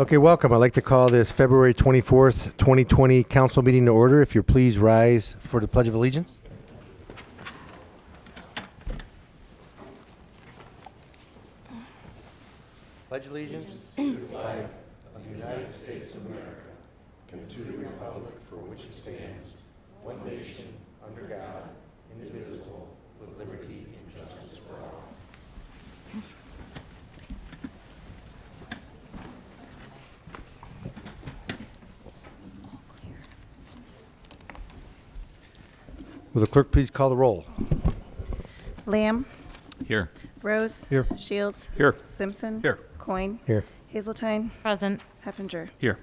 Okay, welcome. I'd like to call this February 24th, 2020 council meeting to order. If you please rise for the Pledge of Allegiance. Pledge allegiance to the flag of the United States of America and to the republic for which it stands, one nation, under God, indivisible, with liberty and justice for all. Will the clerk please call the roll? Lamb. Here. Rose. Here. Shields. Here. Simpson. Here. Coin. Here. Hazeltine. Present. Heffinger. Here.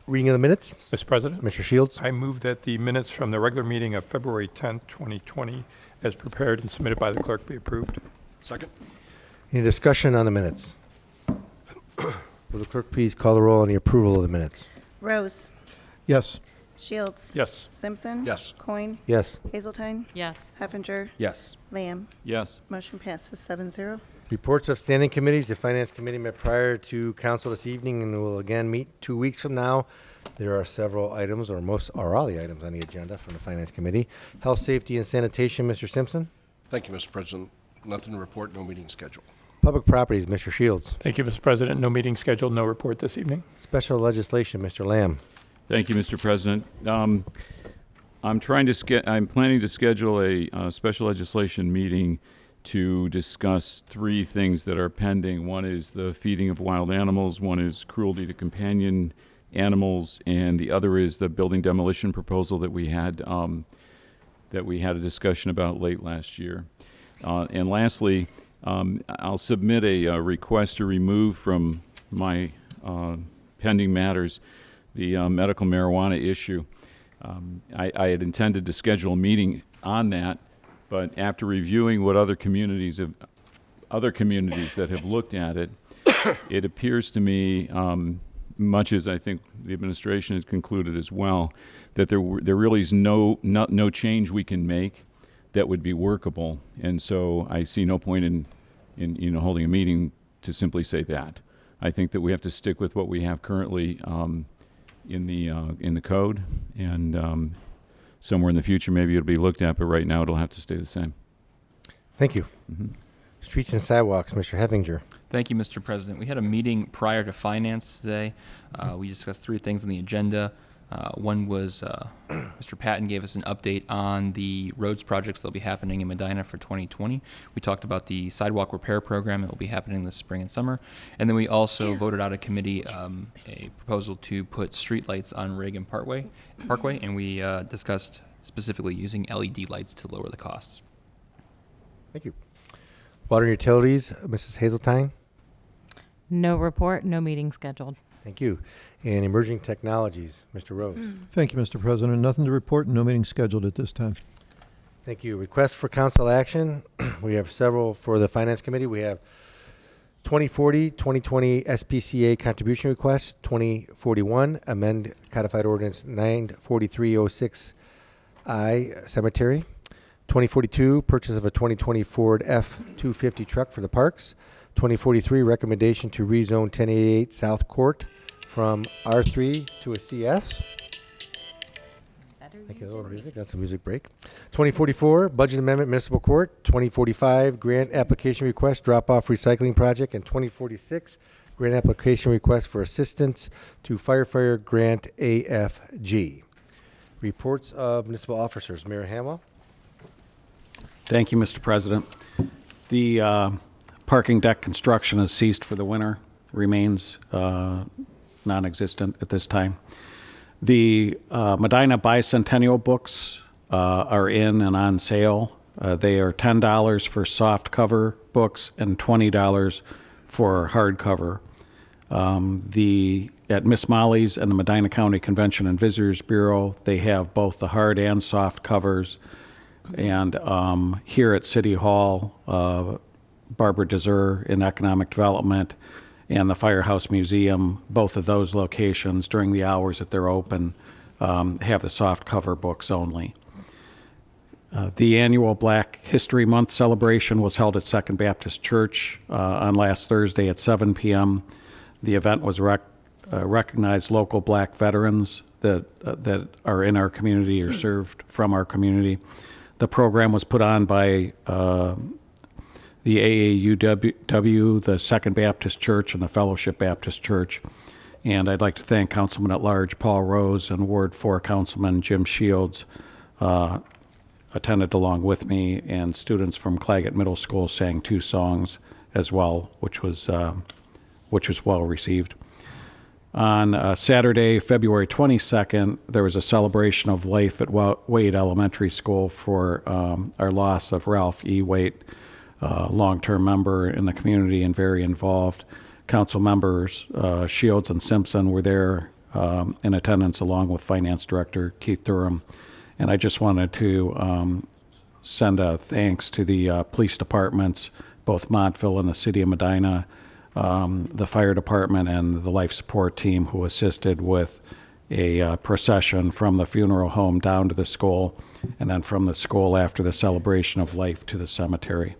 Reading of the minutes. Mr. President, Mr. Shields. I move that the minutes from the regular meeting of February 10th, 2020, as prepared and submitted by the clerk, be approved. Second. Any discussion on the minutes? Will the clerk please call the roll on the approval of the minutes? Rose. Yes. Shields. Yes. Simpson. Yes. Coin. Yes. Hazeltine. Yes. Heffinger. Yes. Lamb. Yes. Motion passes 7-0. Reports of standing committees. The Finance Committee met prior to council this evening and will again meet 2 weeks from now. There are several items, or most are all the items on the agenda from the Finance Committee. Health, Safety, and Sanitation, Mr. Simpson. Thank you, Mr. President. Nothing to report, no meeting scheduled. Public Properties, Mr. Shields. Thank you, Mr. President. No meeting scheduled, no report this evening. Special Legislation, Mr. Lamb. Thank you, Mr. President. I'm planning to schedule a special legislation meeting to discuss three things that are pending. One is the feeding of wild animals, one is cruelty to companion animals, and the other is the building demolition proposal that we had a discussion about late last year. And lastly, I'll submit a request to remove from my pending matters the medical marijuana issue. I had intended to schedule a meeting on that, but after reviewing what other communities that have looked at it, it appears to me, much as I think the administration has concluded as well, that there really is no change we can make that would be workable, and so I see no point in holding a meeting to simply say that. I think that we have to stick with what we have currently in the code, and somewhere in the future maybe it'll be looked at, but right now it'll have to stay the same. Thank you. Streets and Sidewalks, Mr. Heffinger. Thank you, Mr. President. We had a meeting prior to Finance today. We discussed three things on the agenda. One was Mr. Patton gave us an update on the roads projects that will be happening in Medina for 2020. We talked about the sidewalk repair program that will be happening this spring and summer. And then we also voted out of committee a proposal to put streetlights on Reagan Parkway, and we discussed specifically using LED lights to lower the costs. Thank you. Water and Utilities, Mrs. Hazeltine. No report, no meeting scheduled. Thank you. And Emerging Technologies, Mr. Rose. Thank you, Mr. President. Nothing to report and no meeting scheduled at this time. Thank you. Requests for council action. We have several for the Finance Committee. We have 2040, 2020 SPCA contribution request, 2041, amend codified ordinance 94306I cemetery, 2042, purchase of a 2020 Ford F-250 truck for the parks, 2043, recommendation to rezone 1088 South Court from R3 to a CS. Thank you. A little music. That's a music break. 2044, budget amendment, municipal court. 2045, grant application request, drop-off recycling project. And 2046, grant application request for assistance to firefighter grant AFG. Reports of municipal officers. Mayor Hamwell. Thank you, Mr. President. The parking deck construction has ceased for the winter, remains non-existent at this time. The Medina Bicentennial books are in and on sale. They are $10 for soft cover books and $20 for hardcover. At Miss Molly's and the Medina County Convention and Visitors Bureau, they have both the hard and soft covers. And here at City Hall, Barbara Deser in Economic Development and the Firehouse Museum, both of those locations during the hours that they're open, have the soft cover books only. The annual Black History Month celebration was held at Second Baptist Church on last Thursday at 7 p.m. The event was recognize local black veterans that are in our community or served from our community. The program was put on by the AAUW, the Second Baptist Church, and the Fellowship Baptist Church. And I'd like to thank Councilman at Large Paul Rose and Ward 4 Councilman Jim Shields attended along with me, and students from Claggett Middle School sang 2 songs as well, which was well received. On Saturday, February 22nd, there was a celebration of life at Wade Elementary School for our loss of Ralph E. Waite, long-term member in the community and very involved. Council members Shields and Simpson were there in attendance, along with Finance Director Keith Durham. And I just wanted to send a thanks to the police departments, both Montville and the City of Medina, the fire department, and the life support team who assisted with a procession from the funeral home down to the school, and then from the school after the celebration of life to the cemetery.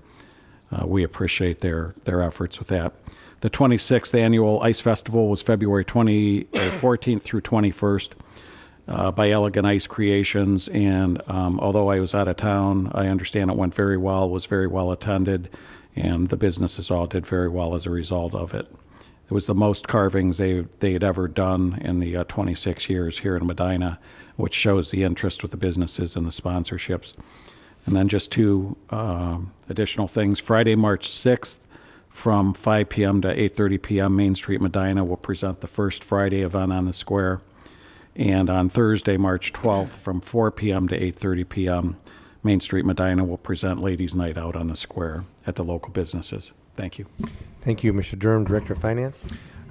We appreciate their efforts with that. The 26th annual Ice Festival was February 14th through 21st by Elegant Ice Creations, and although I was out of town, I understand it went very well, was very well attended, and the businesses all did very well as a result of it. It was the most carvings they had ever done in the 26 years here in Medina, which shows the interest with the businesses and the sponsorships. And then just 2 additional things. Friday, March 6th, from 5 p.m. to 8:30 p.m., Main Street Medina will present the first Friday event on the square. And on Thursday, March 12th, from 4 p.m. to 8:30 p.m., Main Street Medina will present Ladies' Night Out on the square at the local businesses. Thank you. Thank you, Mr. Durham, Director of Finance.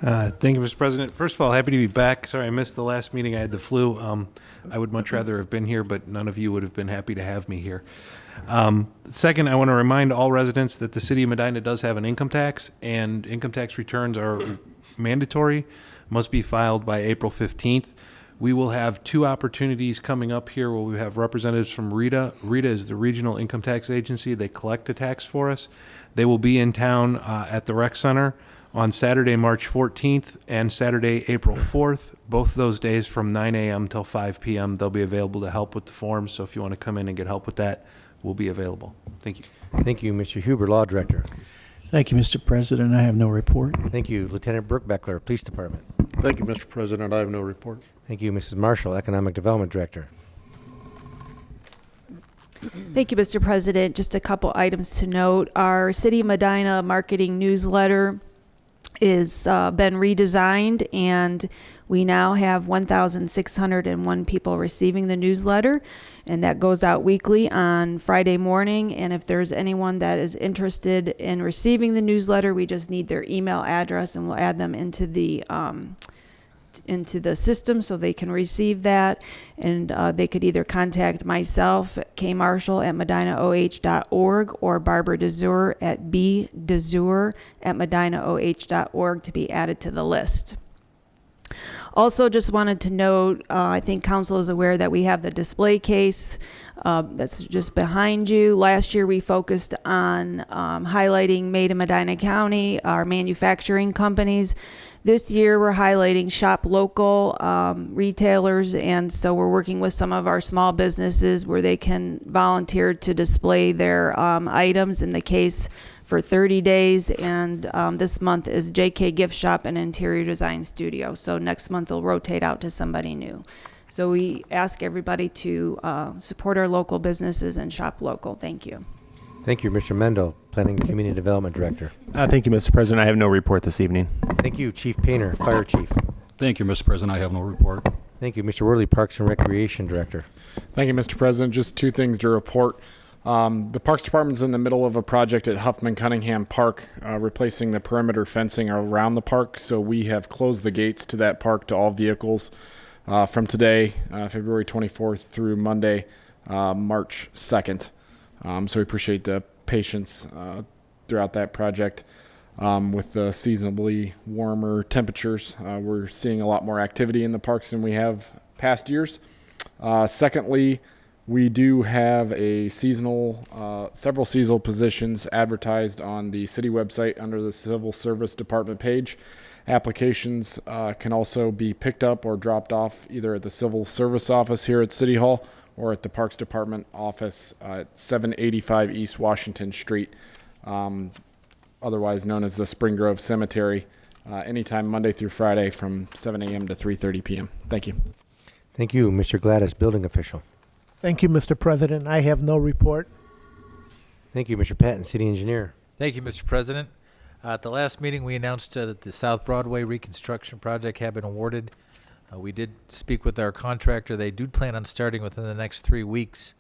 Thank you, Mr. President. First of all, happy to be back. Sorry I missed the last meeting. I had the flu. I would much rather have been here, but none of you would have been happy to have me here. Second, I want to remind all residents that the City of Medina does have an income tax, and income tax returns are mandatory, must be filed by April 15th. We will have 2 opportunities coming up here where we have representatives from RETA. RETA is the Regional Income Tax Agency. They collect the tax for us. They will be in town at the Rec Center on Saturday, March 14th and Saturday, April 4th. Both those days from 9 a.m. till 5 p.m. They'll be available to help with the forms. So if you want to come in and get help with that, we'll be available. Thank you. Thank you, Mr. Huber, Law Director. Thank you, Mr. President. I have no report. Thank you, Lieutenant Brooke Beckler, Police Department. Thank you, Mr. President. I have no report. Thank you, Mrs. Marshall, Economic Development Director. Thank you, Mr. President. Just a couple items to note. Our City of Medina marketing newsletter is been redesigned, and we now have 1,601 people receiving the newsletter, and that goes out weekly on Friday morning. And if there's anyone that is interested in receiving the newsletter, we just need their email address, and we'll add them into the system so they can receive that. And they could either contact myself, kmarshall@medinaoh.org, or Barbara DeZur at bdezur@medinaoh.org to be added to the list. Also, just wanted to note, I think council is aware that we have the display case that's just behind you. Last year we focused on highlighting Made in Medina County, our manufacturing companies. This year we're highlighting shop local retailers, and so we're working with some of our small businesses where they can volunteer to display their items in the case for 30 days. And this month is JK Gift Shop and Interior Design Studio. So next month they'll rotate out to somebody new. So we ask everybody to support our local businesses and shop local. Thank you. Thank you, Mr. Mendel, Planning and Community Development Director. Thank you, Mr. President. I have no report this evening. Thank you, Chief Painter, Fire Chief. Thank you, Mr. President. I have no report. Thank you, Mr. Worley, Parks and Recreation Director. Thank you, Mr. President. Just 2 things to report. The Parks Department's in the middle of a project at Huffman Cunningham Park, replacing the perimeter fencing around the park. So we have closed the gates to that park to all vehicles from today, February 24th, through Monday, March 2nd. So we appreciate the patience throughout that project. With the seasonably warmer temperatures, we're seeing a lot more activity in the parks than we have past years. Secondly, we do have a several seasonal positions advertised on the city website under the Civil Service Department page. Applications can also be picked up or dropped off either at the Civil Service Office here at City Hall or at the Parks Department office at 785 East Washington Street, otherwise known as the Spring Grove Cemetery, anytime Monday through Friday from 7 a.m. to 3:30 p.m. Thank you. Thank you. Mr. Gladys, building official. Thank you, Mr. President. I have no report. Thank you, Mr. Patton, city engineer. Thank you, Mr. President. At the last meeting, we announced that the South Broadway reconstruction project had been awarded. We did speak with our contractor. They do plan on starting within the next 3 weeks.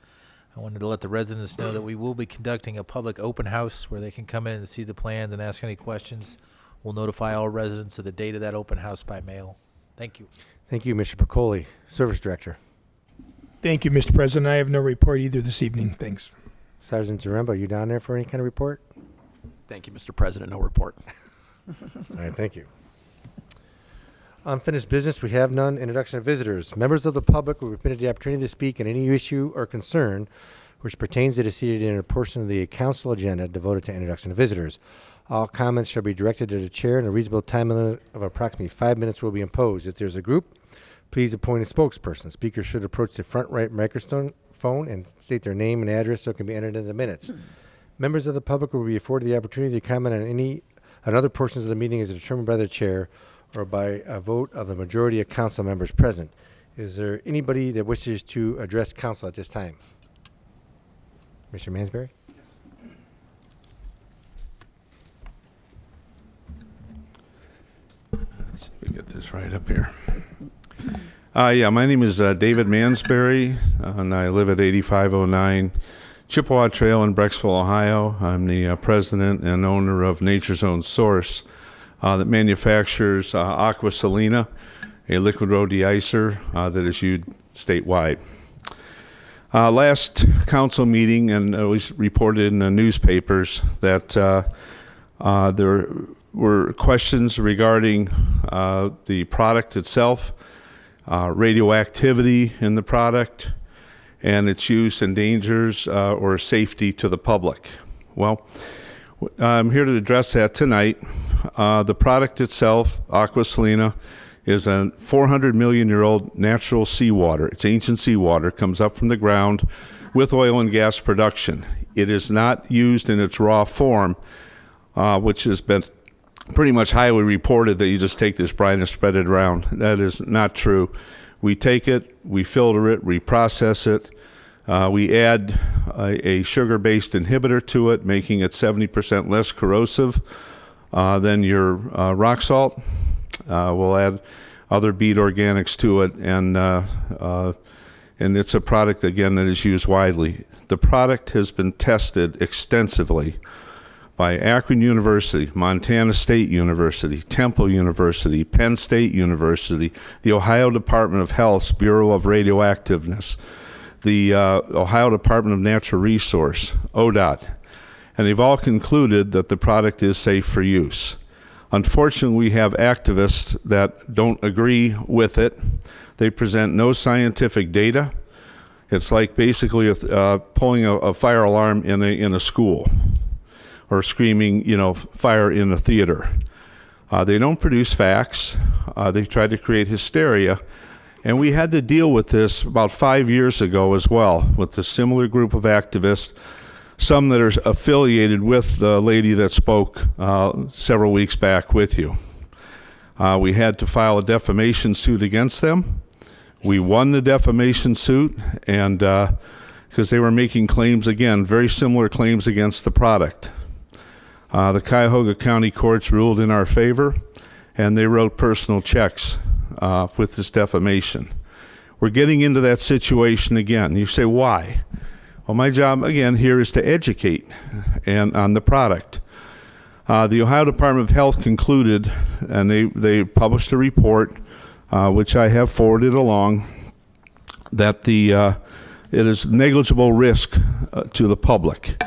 I wanted to let the residents know that we will be conducting a public open house where they can come in and see the plans and ask any questions. We'll notify all residents of the date of that open house by mail. Thank you. Thank you, Mr. Piccoli, service director. Thank you, Mr. President. I have no report either this evening. Thanks. Sergeant Zaremba, are you down there for any kind of report? Thank you, Mr. President. No report. All right, thank you. Unfinished business, we have none. Introduction of visitors. Members of the public will be permitted the opportunity to speak on any issue or concern which pertains to the city in a portion of the council agenda devoted to introduction of visitors. All comments shall be directed to the chair, and a reasonable time limit of approximately 5 minutes will be imposed. If there's a group, please appoint a spokesperson. Speakers should approach the front right microphone and state their name and address so it can be entered in the minutes. Members of the public will be afforded the opportunity to comment on other portions of the meeting as determined by the chair or by a vote of the majority of council members present. Is there anybody that wishes to address council at this time? Mr. Mansberry? Let's see if we get this right up here. Yeah, my name is David Mansberry, and I live at 8509 Chippewa Trail in Brecksville, Ohio. I'm the president and owner of Nature's Own Source that manufactures Aqua Salina, a liquid road deicer that is used statewide. Last council meeting, and it was reported in the newspapers that there were questions regarding the product itself, radioactivity in the product, and its use and dangers or safety to the public. Well, I'm here to address that tonight. The product itself, Aqua Salina, is a 400 million year old natural seawater. It's ancient seawater, comes up from the ground with oil and gas production. It is not used in its raw form, which has been pretty much highly reported that you just take this brine and spread it around. That is not true. We take it, we filter it, we process it, we add a sugar-based inhibitor to it, making it 70% less corrosive than your rock salt. We'll add other bead organics to it, and it's a product, again, that is used widely. The product has been tested extensively by Akron University, Montana State University, Temple University, Penn State University, the Ohio Department of Health's Bureau of Radioactiveness, the Ohio Department of Natural Resource, ODOT, and they've all concluded that the product is safe for use. Unfortunately, we have activists that don't agree with it. They present no scientific data. It's like basically pulling a fire alarm in a school, or screaming, fire in a theater. They don't produce facts. They try to create hysteria. And we had to deal with this about 5 years ago as well, with a similar group of activists, some that are affiliated with the lady that spoke several weeks back with you. We had to file a defamation suit against them. We won the defamation suit, and because they were making claims, again, very similar claims against the product. The Cuyahoga County courts ruled in our favor, and they wrote personal checks with this defamation. We're getting into that situation again. You say, why? Well, my job, again, here is to educate on the product. The Ohio Department of Health concluded, and they published a report, which I have forwarded along, that it is negligible risk to the public.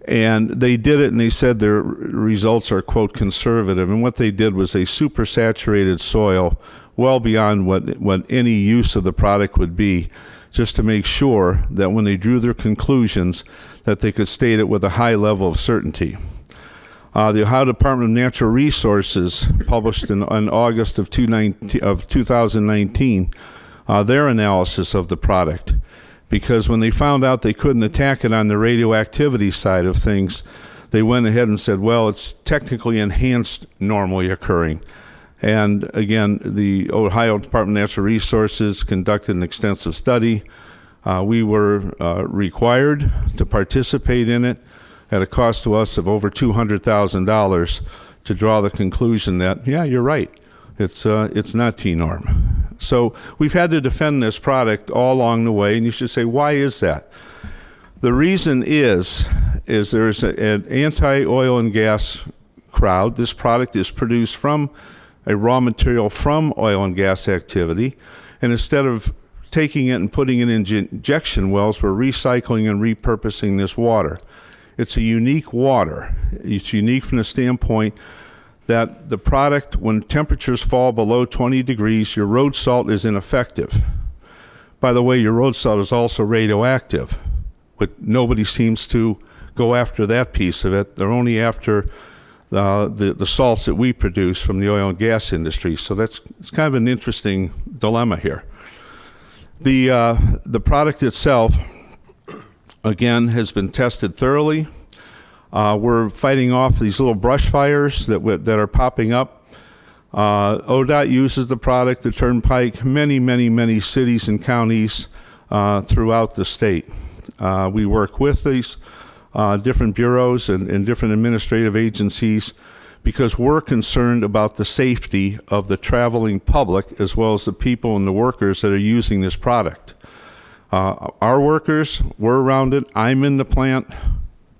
And they did it, and they said their results are, quote, conservative. And what they did was they supersaturated soil well beyond what any use of the product would be, just to make sure that when they drew their conclusions, that they could state it with a high level of certainty. The Ohio Department of Natural Resources published in August of 2019 their analysis of the product, because when they found out they couldn't attack it on the radioactivity side of things, they went ahead and said, well, it's technically enhanced normally occurring. And again, the Ohio Department of Natural Resources conducted an extensive study. We were required to participate in it at a cost to us of over $200,000 to draw the conclusion that, yeah, you're right, it's not T-norm. So we've had to defend this product all along the way, and you should say, why is that? The reason is there's an anti-oil and gas crowd. This product is produced from a raw material from oil and gas activity, and instead of taking it and putting it in injection wells, we're recycling and repurposing this water. It's a unique water. It's unique from the standpoint that the product, when temperatures fall below 20 degrees, your road salt is ineffective. By the way, your road salt is also radioactive, but nobody seems to go after that piece of it. They're only after the salts that we produce from the oil and gas industry. So it's kind of an interesting dilemma here. The product itself, again, has been tested thoroughly. We're fighting off these little brush fires that are popping up. ODOT uses the product, the Turnpike, many cities and counties throughout the state. We work with these different bureaus and different administrative agencies because we're concerned about the safety of the traveling public as well as the people and the workers that are using this product. Our workers, we're around it. I'm in the plant.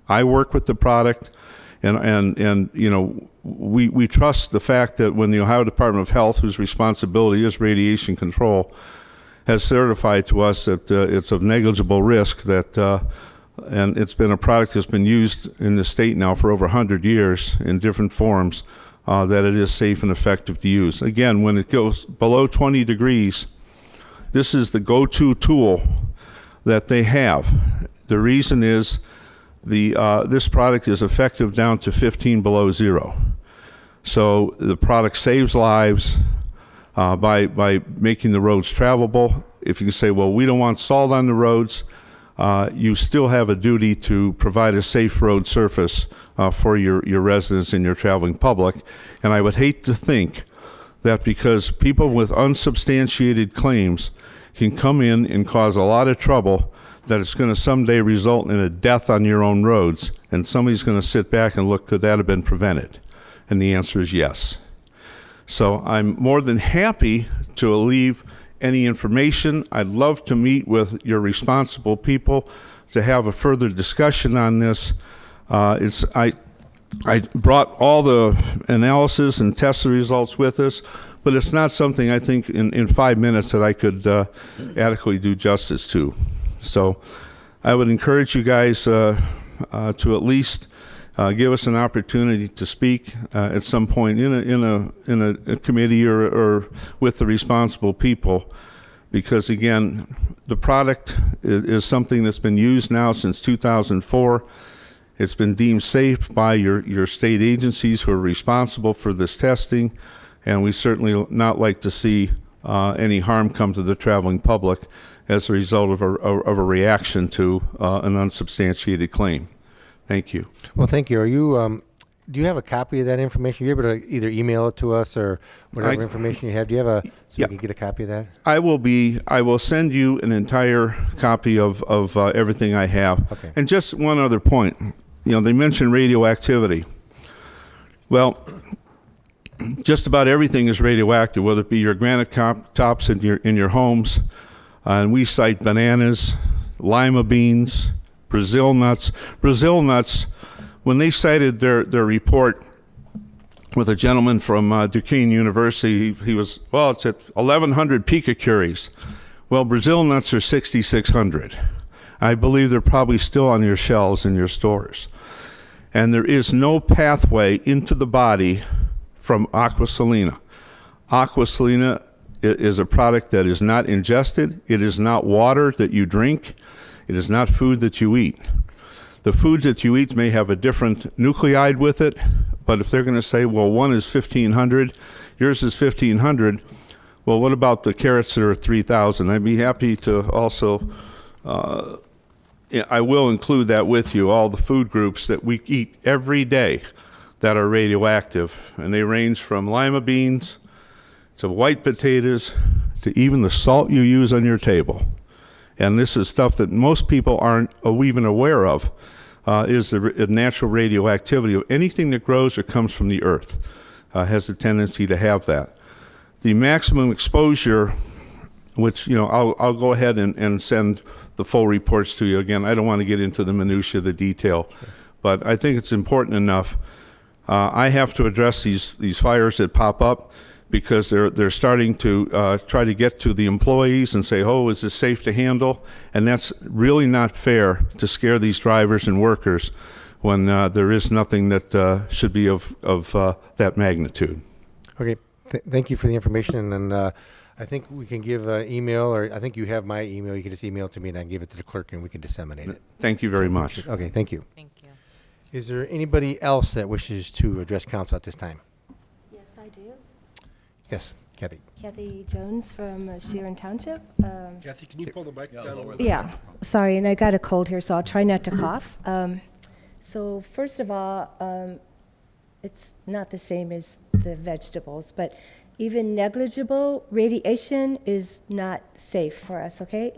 I work with the product, and you know, we trust the fact that when the Ohio Department of Health, whose responsibility is radiation control, has certified to us that it's of negligible risk, that and it's been a product that's been used in the state now for over 100 years in different forms, that it is safe and effective to use. Again, when it goes below 20 degrees, this is the go-to tool that they have. The reason is this product is effective down to 15 below zero. So the product saves lives by making the roads travelable. If you say, well, we don't want salt on the roads, you still have a duty to provide a safe road surface for your residents and your traveling public. And I would hate to think that because people with unsubstantiated claims can come in and cause a lot of trouble, that it's going to someday result in a death on your own roads, and somebody's going to sit back and look, could that have been prevented? And the answer is yes. So I'm more than happy to leave any information. I'd love to meet with your responsible people to have a further discussion on this. I brought all the analysis and test results with us, but it's not something I think in 5 minutes that I could adequately do justice to. So I would encourage you guys to at least give us an opportunity to speak at some point in a committee or with the responsible people, because again, the product is something that's been used now since 2004. It's been deemed safe by your state agencies who are responsible for this testing, and we certainly not like to see any harm come to the traveling public as a result of a reaction to an unsubstantiated claim. Thank you. Well, thank you. Are you, do you have a copy of that information? You're able to either email it to us or whatever information you have. Do you have you can get a copy of that? I will send you an entire copy of everything I have. Okay. And just one other point. You know, they mentioned radioactivity. Well, just about everything is radioactive, whether it be your granite tops in your homes, and we cite bananas, lima beans, Brazil nuts. Brazil nuts, when they cited their report with a gentleman from Duquesne University, he was, well, it's at 1,100 picocuries. Well, Brazil nuts are 6,600. I believe they're probably still on your shelves in your stores. And there is no pathway into the body from aqua salina. Aqua salina is a product that is not ingested. It is not water that you drink. It is not food that you eat. The foods that you eat may have a different nucleide with it, But if they're going to say, well, one is 1,500, yours is 1,500, well, what about the carrots that are 3,000? I'd be happy to also, I will include that with you, all the food groups that we eat every day that are radioactive. And they range from lima beans to white potatoes to even the salt you use on your table. And this is stuff that most people aren't even aware of, is the natural radioactivity of anything that grows or comes from the earth. Has a tendency to have that. The maximum exposure, which, I'll go ahead and send the full reports to you. Again, I don't want to get into the minutia, the detail, but I think it's important enough. I have to address these fires that pop up because they're starting to try to get to the employees and say, oh, is this safe to handle? And that's really not fair to scare these drivers and workers when there is nothing that should be of that magnitude. Okay, thank you for the information, and I think we can give an email, or I think you have my email. You can just email it to me, and I can give it to the clerk, and we can disseminate it. Thank you very much. Okay, thank you. Thank you. Is there anybody else that wishes to address council at this time? Yes, I do. Yes, Kathy. Kathy Jones from Sharon Township. Kathy, can you pull the mic down a little? Yeah, sorry, and I got a cold here, so I'll try not to cough. So first of all, it's not the same as the vegetables, but even negligible radiation is not safe for us, okay?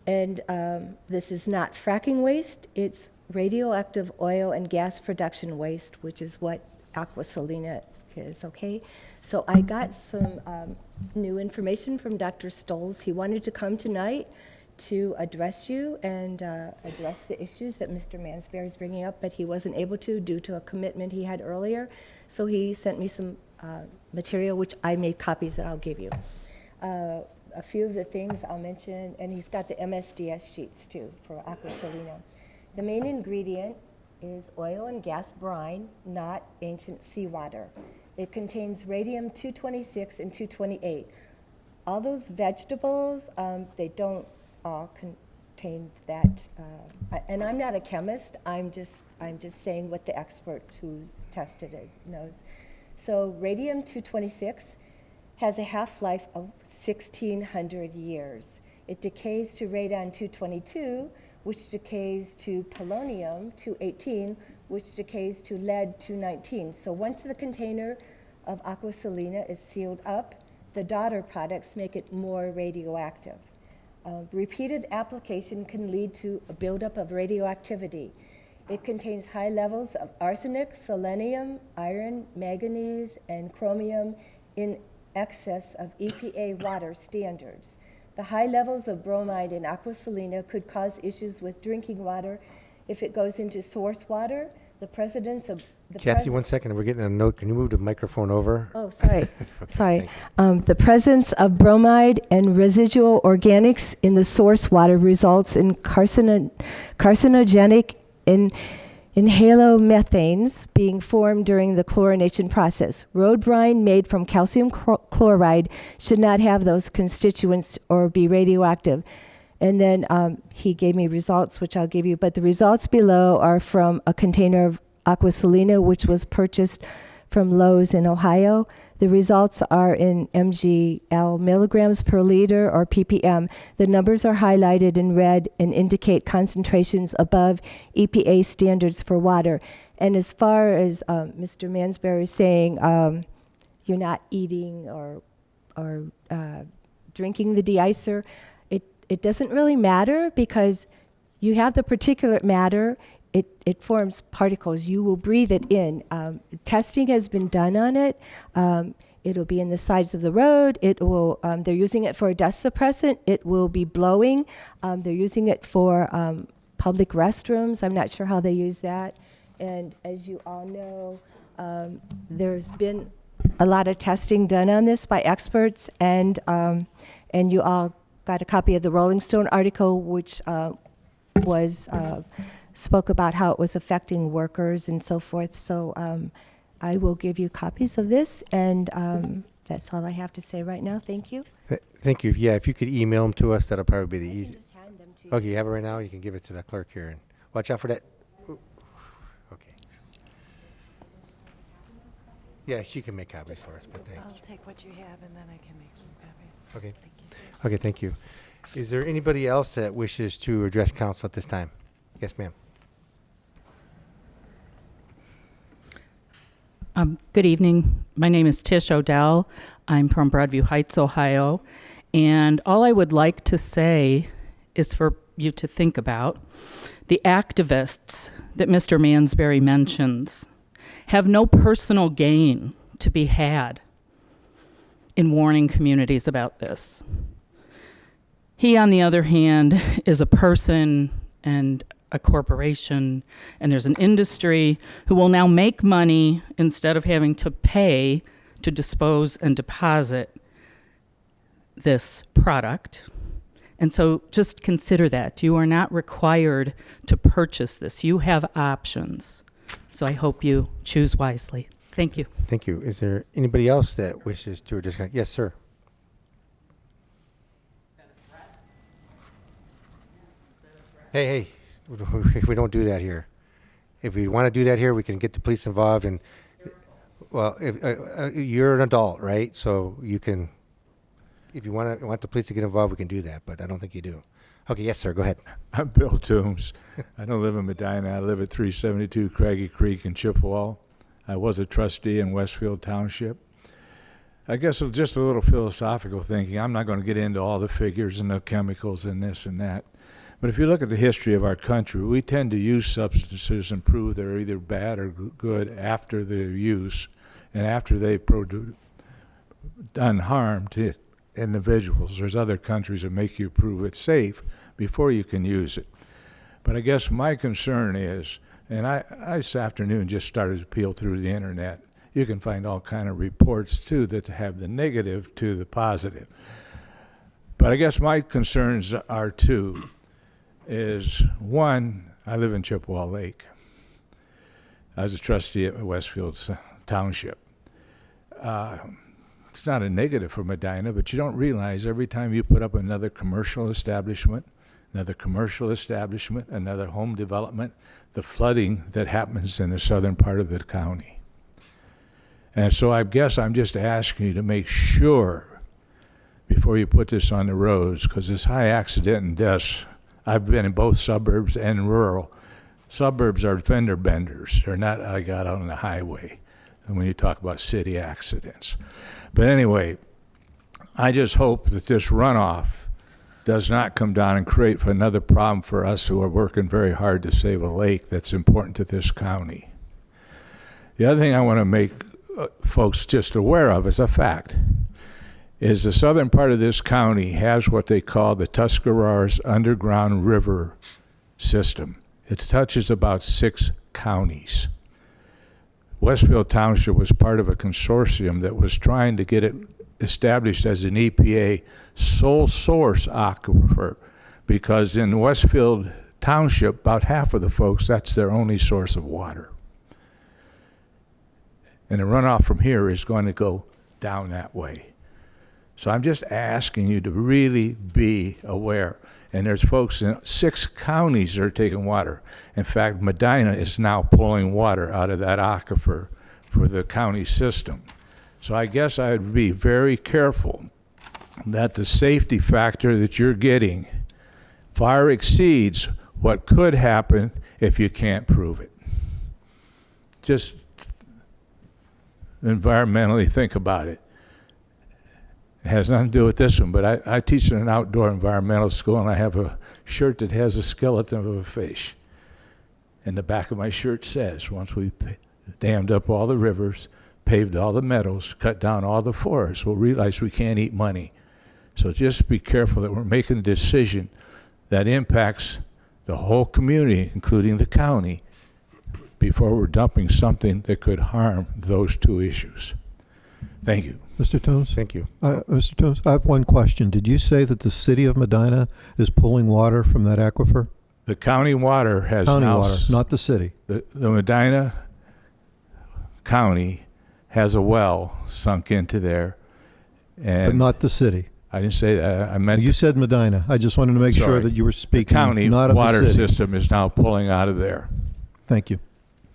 This is not fracking waste, it's radioactive oil and gas production waste, which is what Aqua Salina is, okay? So I got some new information from Dr. Stoles. He wanted to come tonight to address you and address the issues that Mr. Mansberry is bringing up, but he wasn't able to due to a commitment he had earlier. So he sent me some material, which I made copies that I'll give you. A few of the things I'll mention, and he's got the MSDS sheets too for Aqua Salina. The main ingredient is oil and gas brine, not ancient seawater. It contains radium-226 and 228. All those vegetables, they don't all contain that. And I'm not a chemist. I'm just saying what the expert who's tested it knows. So radium-226 has a half-life of 1,600 years. It decays to radon-222, which decays to polonium-218, which decays to lead-219. So once the container of Aqua Salina is sealed up, the daughter products make it more radioactive. Repeated application can lead to a buildup of radioactivity. It contains high levels of arsenic, selenium, iron, manganese, and chromium in excess of EPA water standards. The high levels of bromide in Aqua Salina could cause issues with drinking water if it goes into source water. The presidents of the Kathy, 1 second. We're getting a note. Can you move the microphone over? Oh, sorry. Sorry. The presence of bromide and residual organics in the source water results in carcinogenic inhalomethanes being formed during the chlorination process. Road brine made from calcium chloride should not have those constituents or be radioactive. And then he gave me results, which I'll give you, but the results below are from a container of Aqua Salina, which was purchased from Lowe's in Ohio. The results are in mgl, milligrams per liter, or ppm. The numbers are highlighted in red and indicate concentrations above EPA standards for water. And as far as Mr. Mansberry is saying, you're not eating or drinking the de-icer, it doesn't really matter because you have the particulate matter. It forms particles. You will breathe it in. Testing has been done on it. It'll be in the sides of the road. It will. They're using it for a dust suppressant. It will be blowing. They're using it for public restrooms. I'm not sure how they use that. And as you all know, there's been a lot of testing done on this by experts, and you all got a copy of the Rolling Stone article, which spoke about how it was affecting workers and so forth. So I will give you copies of this, and that's all I have to say right now. Thank you. Thank you. Yeah, if you could email them to us, that'll probably be the easiest. Okay, you have it right now. You can give it to the clerk here, and watch out for that. Ooh. Okay. Yeah, she can make copies for us, but thanks. I'll take what you have and then I can make some copies. Okay. Thank you. Okay, thank you. Is there anybody else that wishes to address council at this time? Yes, ma'am. Good evening. My name is Tish Odell. I'm from Broadview Heights, Ohio. And all I would like to say is for you to think about the activists that Mr. Mansberry mentions have no personal gain to be had in warning communities about this. He, on the other hand, is a person and a corporation, and there's an industry who will now make money instead of having to pay to dispose and deposit this product. And so just consider that. You are not required to purchase this. You have options. So I hope you choose wisely. Thank you. Thank you. Is there anybody else that wishes to address? Yes, sir. Hey, we don't do that here. If we want to do that here, we can get the police involved. And well, if you're an adult, right? So you can, if you want the police to get involved, we can do that. But I don't think you do. Okay, yes, sir. Go ahead. I'm Bill Toombs. I don't live in Medina. I live at 372 Craggy Creek in Chippewa. I was a trustee in Westfield Township. I guess just a little philosophical thinking. I'm not going to get into all the figures and the chemicals and this and that. But if you look at the history of our country, we tend to use substances and prove they're either bad or good after their use and after they've done harm to individuals. There's other countries that make you prove it's safe before you can use it. But I guess my concern is, and I this afternoon just started to peel through the internet, you can find all kind of reports too that have the negative to the positive. But I guess my concerns are two. Is one, I live in Chippewa Lake. I was a trustee at Westfield Township. It's not a negative for Medina, but you don't realize every time you put up another commercial establishment, another home development, the flooding that happens in the southern part of the county. And so I guess I'm just asking you to make sure before you put this on the roads, because this high accident and deaths, I've been in both suburbs and rural. Suburbs are fender benders. They're not I got out on the highway. And when you talk about city accidents. But anyway, I just hope that this runoff does not come down and create another problem for us who are working very hard to save a lake that's important to this county. The other thing I want to make folks just aware of is a fact. Is the southern part of this county has what they call the Tuscarawas Underground River System. It touches about 6 counties. Westfield Township was part of a consortium that was trying to get it established as an EPA sole source aquifer, because in Westfield Township, about half of the folks, that's their only source of water. And the runoff from here is going to go down that way. So I'm just asking you to really be aware. And there's folks in 6 counties that are taking water. In fact, Medina is now pulling water out of that aquifer for the county system. So I guess I would be very careful that the safety factor that you're getting far exceeds what could happen if you can't prove it. Just environmentally think about it. It has nothing to do with this one, but I teach in an outdoor environmental school, and I have a shirt that has a skeleton of a fish. And the back of my shirt says, once we dammed up all the rivers, paved all the meadows, cut down all the forests, we'll realize we can't eat money. So just be careful that we're making a decision that impacts the whole community, including the county, before we're dumping something that could harm those 2 issues. Thank you. Mr. Toombs? Thank you. Mr. Toombs, I have one question. Did you say that the city of Medina is pulling water from that aquifer? The county water has County now... water, not the city. The Medina County has a well sunk into there. And But not the city. I didn't say that. I meant... You said Medina. I just wanted to make sure Sorry. that you were speaking the county not of water the city. system is now pulling out of there. Thank you.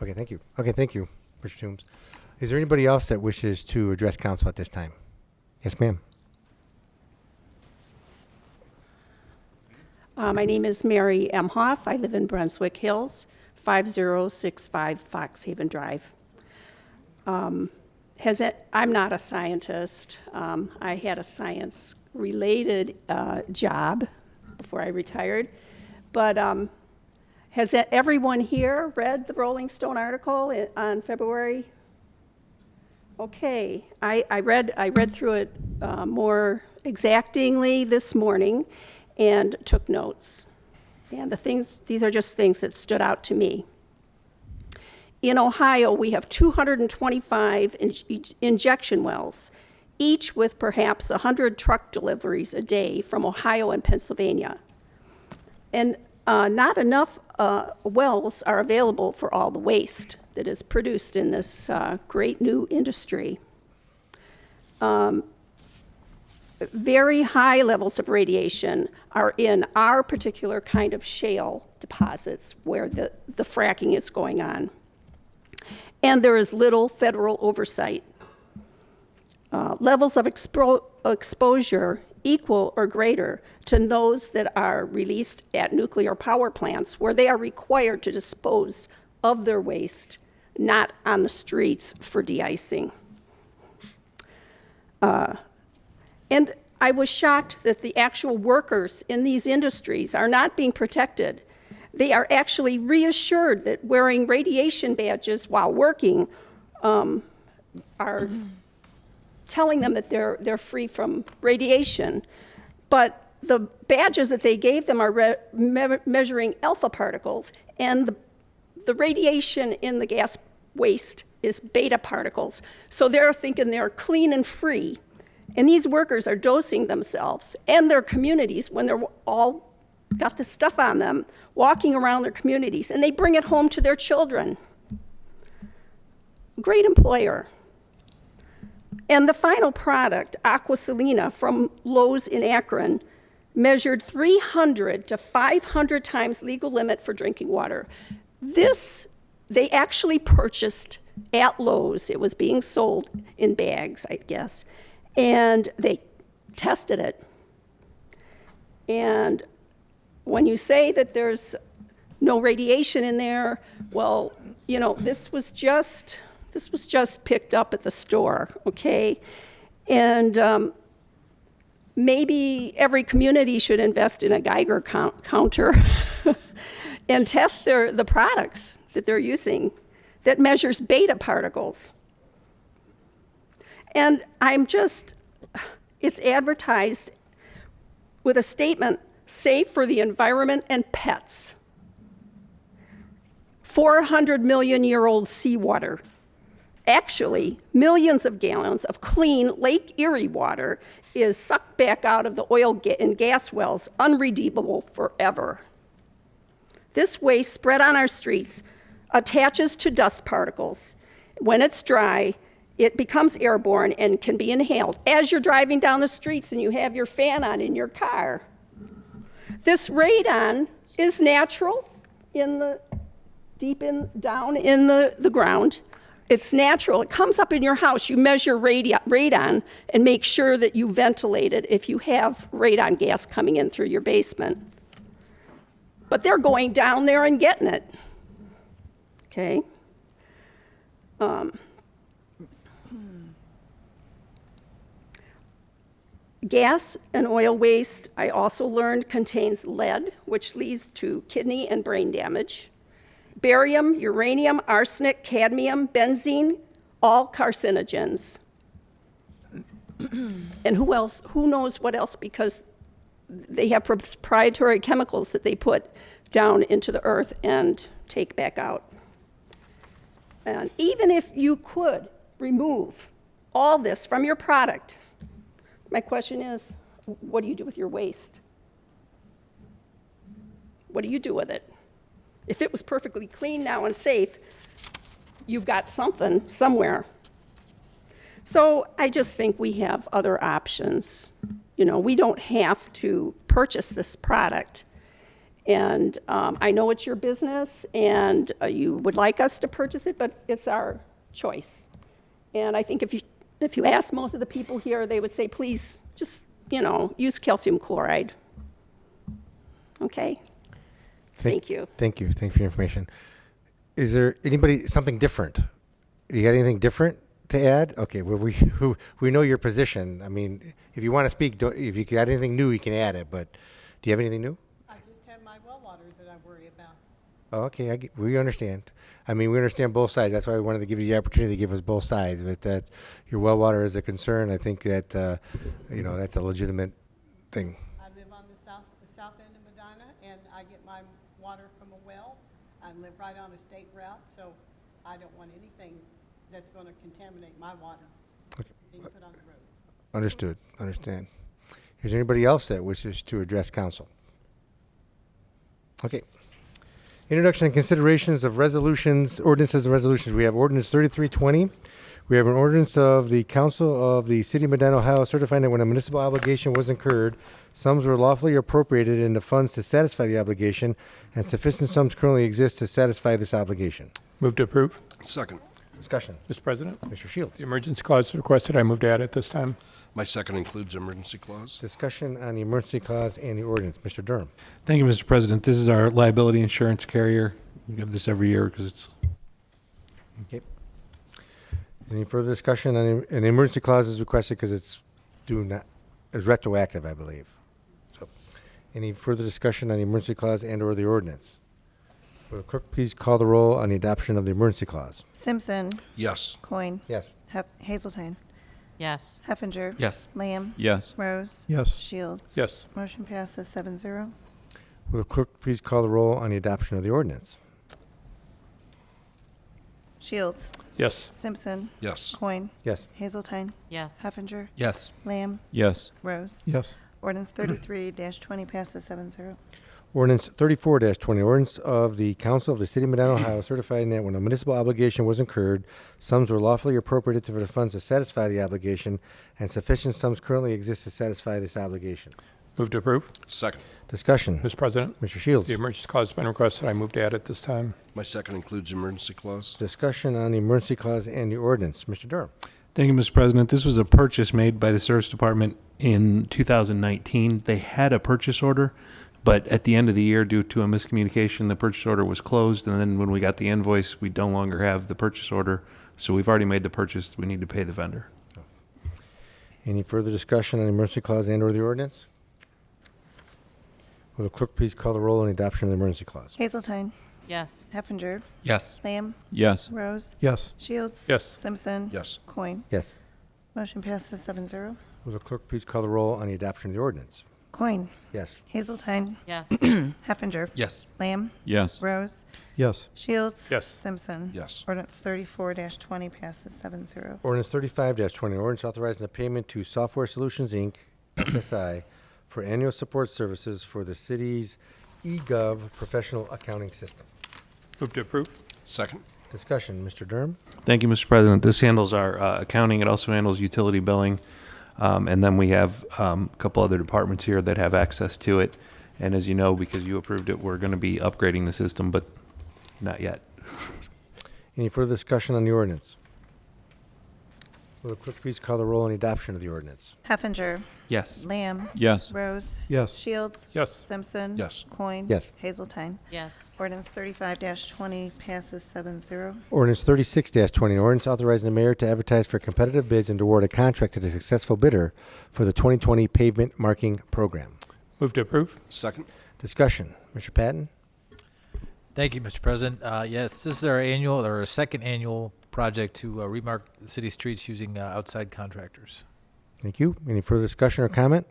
Okay, thank you. Okay, thank you, Mr. Toombs. Is there anybody else that wishes to address council at this time? Yes, ma'am. My name is Mary Emhoff. I live in Brunswick Hills, 5065 Foxhaven Drive. I'm not a scientist. I had a science-related job before I retired. But has everyone here read the Rolling Stone article on February? Okay, I read through it more exactingly this morning and took notes. And these are just things that stood out to me. In Ohio, we have 225 injection wells, each with perhaps 100 truck deliveries a day from Ohio and Pennsylvania. And not enough wells are available for all the waste that is produced in this great new industry. Very high levels of radiation are in our particular kind of shale deposits where the fracking is going on. And there is little federal oversight. Levels of exposure equal or greater to those that are released at nuclear power plants where they are required to dispose of their waste, not on the streets for de-icing. And I was shocked that the actual workers in these industries are not being protected. They are actually reassured that wearing radiation badges while working are telling them that they're free from radiation. But the badges that they gave them are measuring alpha particles, and the radiation in the gas waste is beta particles. So they're thinking they're clean and free. And these workers are dosing themselves and their communities when they're all got this stuff on them, walking around their communities, and they bring it home to their children. Great employer. And the final product, Aqua Salina from Lowe's in Akron, measured 300 to 500 times legal limit for drinking water. This, they actually purchased at Lowe's. It was being sold in bags, I guess. And they tested it. And when you say that there's no radiation in there, well, you know, this was just picked up at the store, okay? And maybe every community should invest in a Geiger counter and test the products that they're using that measures beta particles. And it's advertised with a statement, safe for the environment and pets. 400 million year old seawater. Actually, millions of gallons of clean Lake Erie water is sucked back out of the oil and gas wells, unredeemable forever. This waste spread on our streets attaches to dust particles. When it's dry, it becomes airborne and can be inhaled as you're driving down the streets and you have your fan on in your car. This radon is natural down in the ground. It's natural. It comes up in your house. You measure radon and make sure that you ventilate it if you have radon gas coming in through your basement. But they're going down there and getting it. Okay? Gas and oil waste, I also learned, contains lead, which leads to kidney and brain damage. Barium, uranium, arsenic, cadmium, benzene, all carcinogens. And who knows what else, because they have proprietary chemicals that they put down into the earth and take back out. And even if you could remove all this from your product, my question is, what do you do with your waste? What do you do with it? If it was perfectly clean now and safe, you've got something somewhere. So I just think we have other options. You know, we don't have to purchase this product. And I know it's your business and you would like us to purchase it, but it's our choice. And I think if you ask most of the people here, they would say, please, just, use calcium chloride. Okay? Thank you. Thank you. Thank you for your information. Is there something different? You got anything different to add? Okay, well, we know your position. I mean, if you want to speak, if you got anything new, you can add it, but do you have anything new? I just have my well water that I worry about. Oh, okay, we understand. I mean, we understand both sides. That's why we wanted to give you the opportunity to give us both sides. But that your well water is a concern. I think that, that's a legitimate thing. I live on the south end of Medina, and I get my water from a well. I live right on a state route, so I don't want anything that's going to contaminate my water being put on the road. Understood. Understand. Is there anybody else that wishes to address council? Okay. Introduction and considerations of resolutions, ordinances and resolutions. We have ordinance 3320. We have an ordinance of the Council of the City of Medina, Ohio, certifying that when a municipal obligation was incurred, sums were lawfully appropriated into funds to satisfy the obligation, and sufficient sums currently exist to satisfy this obligation. Move to approve. Second. Discussion. Mr. President, Mr. Shields. the emergency clause is requested. I move to add it this time. My second includes emergency clause. Discussion on the emergency clause and the ordinance. Mr. Durham. Thank you, Mr. President. This is our liability insurance carrier. We have this every year because it's Okay. Any further discussion on an emergency clause is requested because it's retroactive, I believe. So, any further discussion on the emergency clause and or the ordinance? Will the clerk please call the roll on the adoption of the emergency clause? Simpson. Yes. Coin. Yes. Hazeltine. Yes. Heffinger. Yes. Lamb. Yes. Rose. Yes. Shields. Yes. Motion passes 7-0. Will the clerk please call the roll on the adoption of the ordinance? Shields. Yes. Simpson. Yes. Coin. Yes. Hazeltine. Yes. Heffinger. Yes. Lamb. Yes. Rose. Yes. Ordinance 33-20 passes 7-0. Ordinance 34-20, ordinance of the Council of the City of Medina, Ohio, certifying that when a municipal obligation was incurred, sums were lawfully appropriated for the funds to satisfy the obligation, and sufficient sums currently exist to satisfy this obligation. Move to approve. Second. Discussion. Mr. President, Mr. Shields. the emergency clause has been requested. I move to add it this time. My second includes emergency clause. Discussion on the emergency clause and the ordinance. Mr. Durham. Thank you, Mr. President. This was a purchase made by the Service Department in 2019. They had a purchase order, but at the end of the year, due to a miscommunication, the purchase order was closed. And then when we got the invoice, we no longer have the purchase order. So we've already made the purchase. We need to pay the vendor. Any further discussion on the emergency clause and or the ordinance? Will the clerk please call the roll on the adoption of the emergency clause? Hazeltine. Yes. Heffinger. Yes. Lamb. Yes. Rose. Yes. Shields. Yes. Simpson. Yes. Coin. Yes. Motion passes 7-0. Will the clerk please call the roll on the adoption of the ordinance? Coin. Yes. Hazeltine. Yes. Heffinger. Yes. Lamb. Yes. Rose. Yes. Shields. Yes. Simpson. Yes. Ordinance 34-20 passes 7-0. Ordinance 35-20, ordinance authorizing the payment to Software Solutions, Inc., SSI, for annual support services for the city's eGov professional accounting system. Move to approve. Second. Discussion. Mr. Durham. Thank you, Mr. President. This handles our accounting. It also handles utility billing. And then we have a couple other departments here that have access to it. And as you know, because you approved it, we're going to be upgrading the system, but not yet. Any further discussion on the ordinance? Will the clerk please call the roll on the adoption of the ordinance? Heffinger. Yes. Lamb. Yes. Rose. Yes. Shields. Yes. Simpson. Yes. Coin. Yes. Hazeltine. Yes. Ordinance 35-20 passes 7-0. Ordinance 36-20, ordinance authorizing the mayor to advertise for competitive bids and to award a contract to the successful bidder for the 2020 pavement marking program. Move to approve. Second. Discussion. Mr. Patton. Thank you, Mr. President. Yes, this is our second annual project to remark the city streets using outside contractors. Thank you. Any further discussion or comment?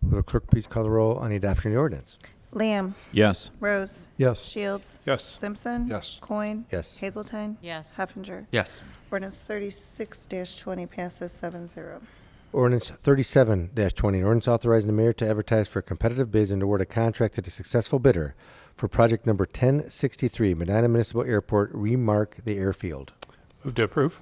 Will the clerk please call the roll on the adoption of the ordinance? Lamb. Yes. Rose. Yes. Shields. Yes. Simpson. Yes. Coin. Yes. Hazeltine. Yes. Heffinger. Yes. Ordinance 36-20 passes 7-0. Ordinance 37-20, ordinance authorizing the mayor to advertise for competitive bids and to award a contract to the successful bidder for project number 1063, Medina Municipal Airport, remark the airfield. Move to approve.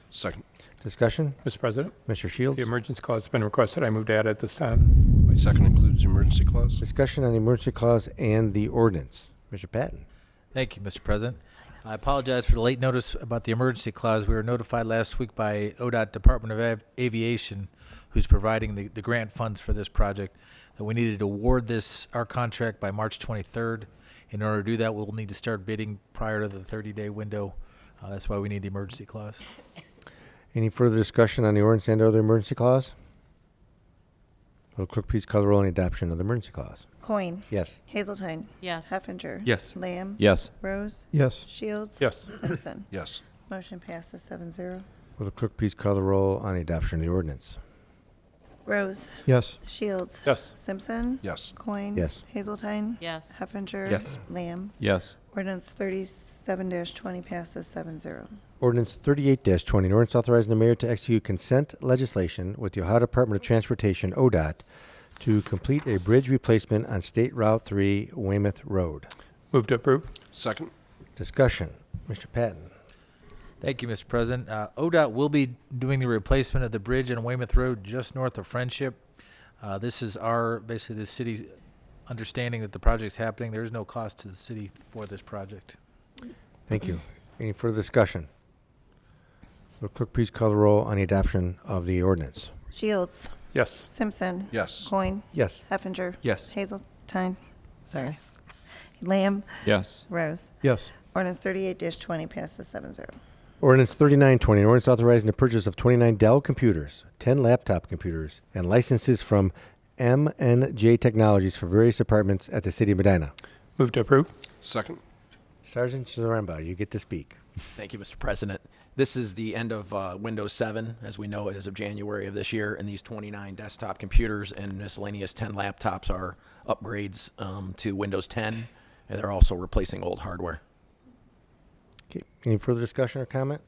Second. Discussion. Mr. President, Mr. Shields. the emergency clause has been requested. I move to add it this time. My second includes emergency clause. Discussion on the emergency clause and the ordinance. Mr. Patton. Thank you, Mr. President. I apologize for the late notice about the emergency clause. We were notified last week by ODOT Department of Aviation, who's providing the grant funds for this project, that we needed to award our contract by March 23rd. In order to do that, we'll need to start bidding prior to the 30-day window. That's why we need the emergency clause. Any further discussion on the ordinance and or the emergency clause? Will the clerk please call the roll on the adoption of the emergency clause? Coin. Yes. Hazeltine. Yes. Heffinger. Yes. Lamb. Yes. Rose. Yes. Shields. Yes. Simpson. Yes. Motion passes 7-0. Will the clerk please call the roll on the adoption of the ordinance? Rose. Yes. Shields. Yes. Simpson. Yes. Coin. Yes. Hazeltine. Yes. Heffinger. Yes. Lamb. Yes. Ordinance 37-20 passes 7-0. Ordinance 38-20, an ordinance authorizing the mayor to execute consent legislation with the Ohio Department of Transportation, ODOT, to complete a bridge replacement on State Route 3, Weymouth Road. Move to approve. Second. Discussion. Mr. Patton. Thank you, Mr. President. ODOT will be doing the replacement of the bridge on Weymouth Road just north of Friendship. This is basically the city's understanding that the project's happening. There is no cost to the city for this project. Thank you. Any further discussion? Will the clerk please call the roll on the adoption of the ordinance? Shields. Yes. Simpson. Yes. Coin. Yes. Heffinger. Yes. Hazeltine. Sorry. Lamb. Yes. Rose. Yes. Ordinance 38-20 passes 7-0. Ordinance 39-20, an ordinance authorizing the purchase of 29 Dell computers, 10 laptop computers, and licenses from M&J Technologies for various departments at the City of Medina. Move to approve. Second. Sergeant Zaremba, you get to speak. Thank you, Mr. President. This is the end of Windows 7, as we know it, as of January of this year, and these 29 desktop computers and miscellaneous 10 laptops are upgrades to Windows 10, and they're also replacing old hardware. Okay. Any further discussion or comment?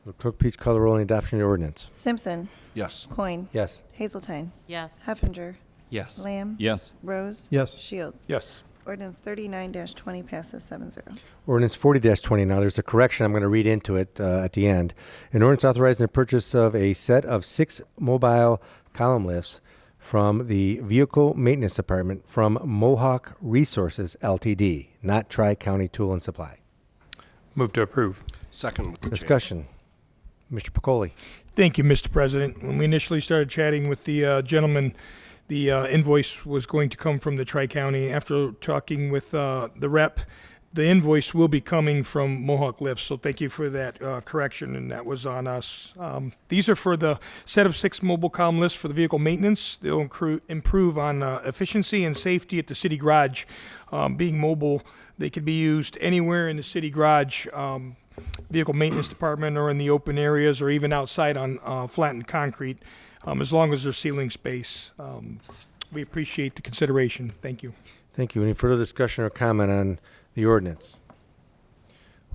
Will the clerk please call the roll on the adoption of the ordinance? Simpson. Yes. Coin. Yes. Hazeltine. Yes. Heffinger. Yes. Lamb. Yes. Rose. Yes. Shields. Yes. Ordinance 39-20 passes 7-0. Ordinance 40-20. Now, there's a correction I'm going to read into it at the end. An ordinance authorizing the purchase of a set of 6 mobile column lifts from the Vehicle Maintenance Department from Mohawk Resources LTD, not Tri-County Tool and Supply. Move to approve. Second with the change. Discussion. Mr. Picoli. Thank you, Mr. President. When we initially started chatting with the gentleman, the invoice was going to come from the Tri-County. After talking with the rep, the invoice will be coming from Mohawk Lifts, so thank you for that correction, and that was on us. These are for the set of 6 mobile column lifts for the vehicle maintenance. They'll improve on efficiency and safety at the city garage. Being mobile, they could be used anywhere in the city garage, vehicle maintenance department, or in the open areas, or even outside on flattened concrete, as long as there's ceiling space. We appreciate the consideration. Thank you. Thank you. Any further discussion or comment on the ordinance?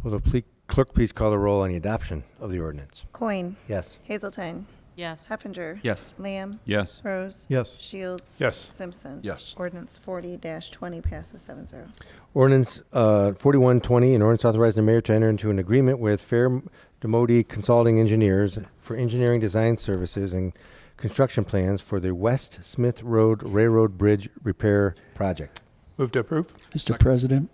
Will the clerk please call the roll on the adoption of the ordinance? Coin. Yes. Hazeltine. Yes. Heffinger. Yes. Lamb. Yes. Rose. Yes. Shields. Yes. Simpson. Yes. Ordinance 40-20 passes 7-0. Ordinance 41-20, an ordinance authorizing the mayor to enter into an agreement with Fair Demody Consulting Engineers for engineering design services and construction plans for the West Smith Road Railroad Bridge Repair Project. Move to approve. Mr. President,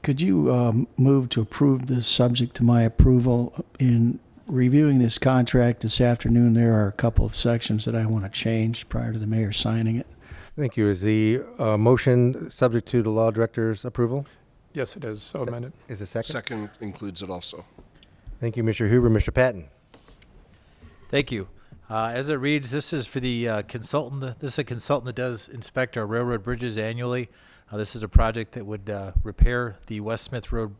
could you move to approve this subject to my approval? In reviewing this contract this afternoon, there are a couple of sections that I want to change prior to the mayor signing it. Thank you. Is the motion subject to the law director's approval? Yes, it is. So amended. Is a second? Second includes it also. Thank you, Mr. Huber. Mr. Patton. Thank you. As it reads, this is for the consultant. This is a consultant that does inspect our railroad bridges annually. This is a project that would repair the West Smith Road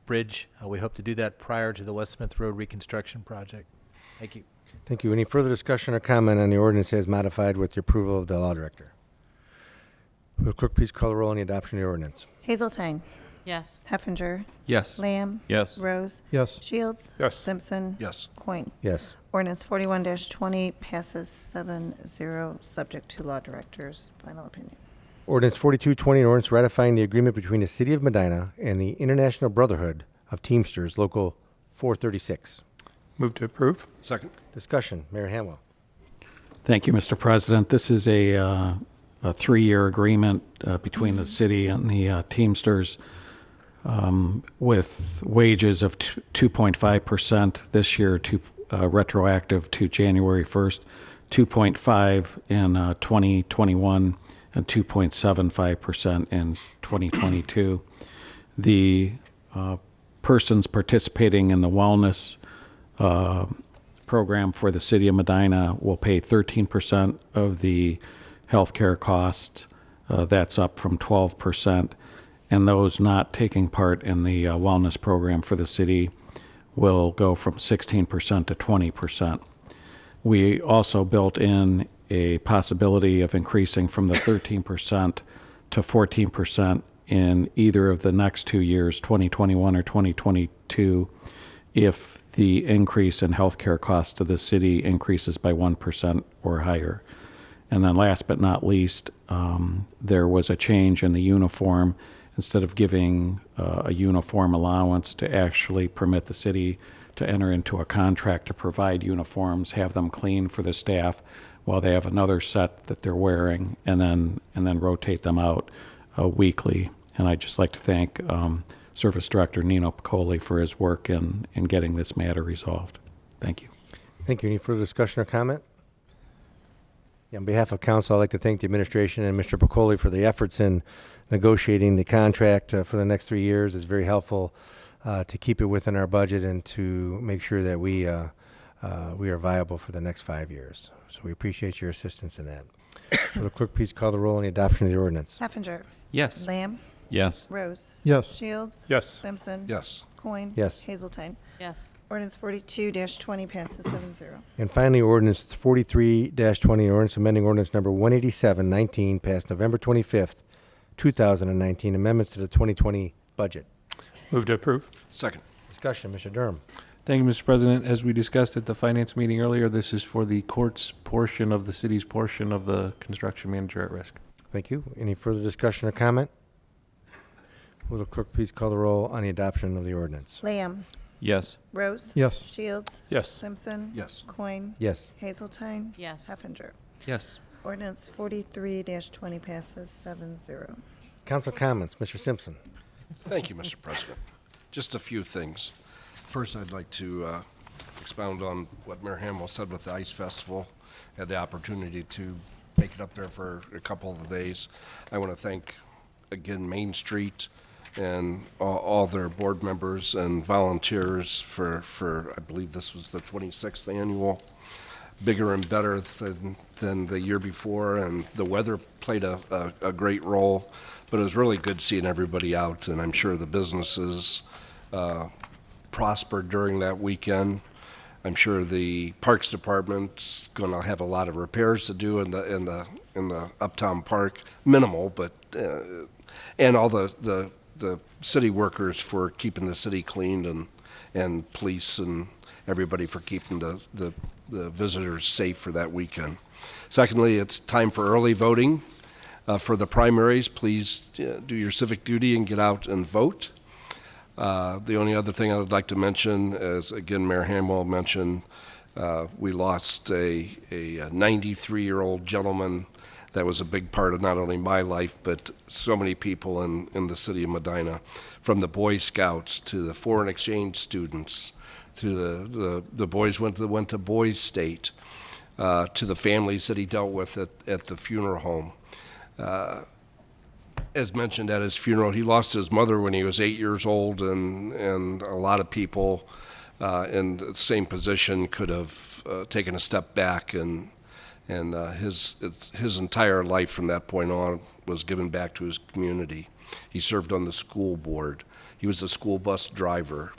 Bridge. We hope to do that prior to the West Smith Road reconstruction project. Thank you. Thank you. Any further discussion or comment on the ordinance as modified with the approval of the law director? Will the clerk please call the roll on the adoption of the ordinance? Hazeltine. Yes. Heffinger. Yes. Lamb. Yes. Rose. Yes. Shields. Yes. Simpson. Yes. Coin. Yes. Ordinance 41-20 passes 7-0, subject to law director's final opinion. Ordinance 42-20, an ordinance ratifying the agreement between the City of Medina and the International Brotherhood of Teamsters, Local 436. Move to approve. Second. Discussion. Mayor Hamwell. Thank you, Mr. President. This is a 3-year agreement between the city and the Teamsters. with wages of 2.5% this year, retroactive to January 1st, 2.5 in 2021, and 2.75% in 2022. The persons participating in the wellness program for the city of Medina will pay 13% of the healthcare costs. That's up from 12%. And those not taking part in the wellness program for the city will go from 16% to 20%. We also built in a possibility of increasing from the 13% to 14% in either of the next 2 years, 2021 or 2022, if the increase in healthcare costs to the city increases by 1% or higher. And then last but not least, there was a change in the uniform. Instead of giving a uniform allowance, to actually permit the city to enter into a contract to provide uniforms, have them clean for the staff while they have another set that they're wearing, and then rotate them out weekly. And I'd just like to thank Service Director Nino Piccoli for his work in getting this matter resolved. Thank you. Thank you. Any further discussion or comment? Yeah, on behalf of council, I'd like to thank the administration and Mr. Piccoli for the efforts in negotiating the contract for the next 3 years. It's very helpful to keep it within our budget and to make sure that we are viable for the next 5 years. So we appreciate your assistance in that. Will the clerk please call the roll on the adoption of the ordinance? Heffinger. Yes. Lamb. Yes. Rose. Yes. Shields. Yes. Simpson. Yes. Coin. Yes. Hazeltine. Yes. Ordinance 42-20 passes 7-0. And finally, ordinance 43-20, ordinance amending ordinance number 187-19, passed November 25th, 2019, amendments to the 2020 budget. Move to approve. Second. Discussion, Mr. Durham. Thank you, Mr. President. As we discussed at the finance meeting earlier, this is for the court's portion of the city's portion of the construction manager at risk. Thank you. Any further discussion or comment? Will the clerk please call the roll on the adoption of the ordinance? Lamb. Yes. Rose. Yes. Shields. Yes. Simpson. Yes. Coin. Yes. Hazeltine. Yes. Heffinger. Yes. Ordinance 43-20 passes 7-0. Council comments, Mr. Simpson. Thank you, Mr. President. Just a few things. First, I'd like to expound on what Mayor Hamwell said with the Ice Festival. Had the opportunity to make it up there for a couple of days. I want to thank, again, Main Street and all their board members and volunteers for I believe this was the 26th annual. Bigger and better than the year before, and the weather played a great role, but it was really good seeing everybody out, and I'm sure the businesses prospered during that weekend. I'm sure the Parks Department's going to have a lot of repairs to do in the Uptown Park, minimal, but and all the city workers for keeping the city clean, and police and everybody for keeping the visitors safe for that weekend. Secondly, it's time for early voting for the primaries. Please do your civic duty and get out and vote. The only other thing I would like to mention is, again, Mayor Hamwell mentioned, we lost a 93-year-old gentleman that was a big part of not only my life, but so many people in the city of Medina, from the Boy Scouts to the foreign exchange students, to the boys went to Boys State, to the families that he dealt with at the funeral home. As mentioned at his funeral, he lost his mother when he was 8 years old, and a lot of people in the same position could have taken a step back, and his entire life from that point on was given back to his community. He served on the school board. He was a school bus driver.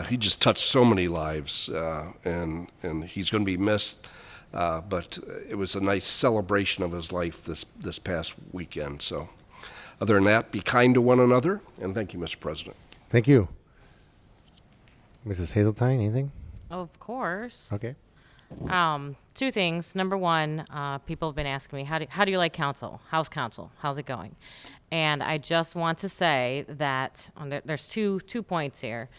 He just touched so many lives, and he's going to be missed. But it was a nice celebration of his life this past weekend. So, other than that, be kind to one another, and thank you, Mr. President. Thank you. Mrs. Hazeltine, anything? Of course. Okay. Two things. Number one, people have been asking me, how do you like council? How's council? How's it going? And I just want to say that there's two points here.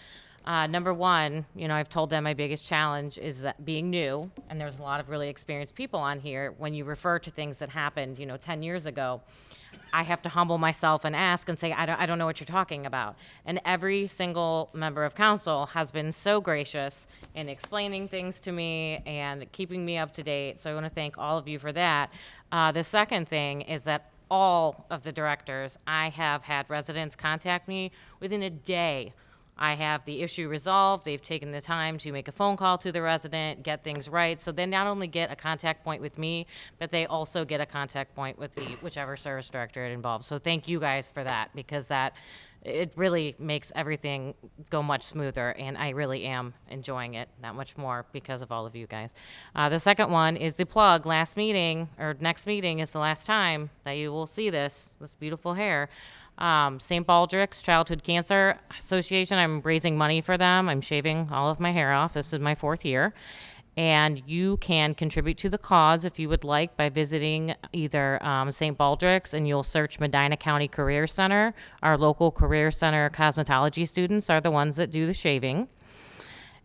Number one, I've told them my biggest challenge is that being new, and there's a lot of really experienced people on here. When you refer to things that happened, 10 years ago, I have to humble myself and ask and say, I don't know what you're talking about. And every single member of council has been so gracious in explaining things to me and keeping me up to date. So I want to thank all of you for that. The second thing is that all of the directors, I have had residents contact me within a day. I have the issue resolved. They've taken the time to make a phone call to the resident, get things right. So they not only get a contact point with me, but they also get a contact point with the whichever service director it involves. So thank you guys for that, because it really makes everything go much smoother, and I really am enjoying it that much more because of all of you guys. The second one is the plug. Next meeting is the last time that you will see this beautiful hair. St. Baldrick's Childhood Cancer Association, I'm raising money for them. I'm shaving all of my hair off. This is my 4th year. And you can contribute to the cause if you would like by visiting either St. Baldrick's, and you'll search Medina County Career Center. Our local Career Center cosmetology students are the ones that do the shaving.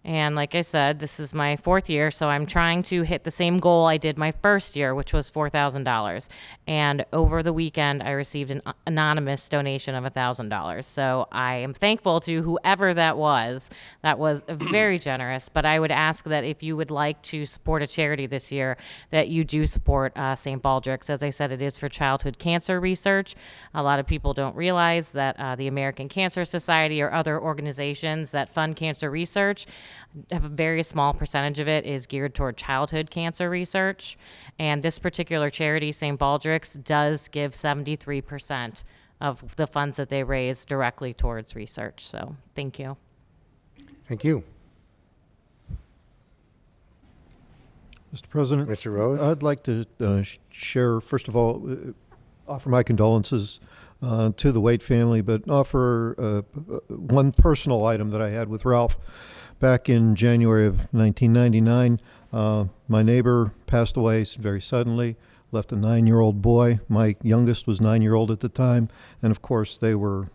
And like I said, this is my 4th year, so I'm trying to hit the same goal I did my first year, which was $4,000. And over the weekend, I received an anonymous donation of $1,000. So I am thankful to whoever that was. That was very generous. But I would ask that if you would like to support a charity this year, that you do support St. Baldrick's. As I said, it is for childhood cancer research. A lot of people don't realize that the American Cancer Society or other organizations that fund cancer research have a very small percentage of it is geared toward childhood cancer research. And this particular charity, St. Baldrick's, does give 73% of the funds that they raise directly towards research. So thank you. Thank you. Mr. President. Mr. Rose. I'd like to share, first of all, offer my condolences to the Waite family, but offer one personal item that I had with Ralph. Back in January of 1999, my neighbor passed away very suddenly, left a 9-year-old boy. My youngest was 9-year-old at the time, and of course they were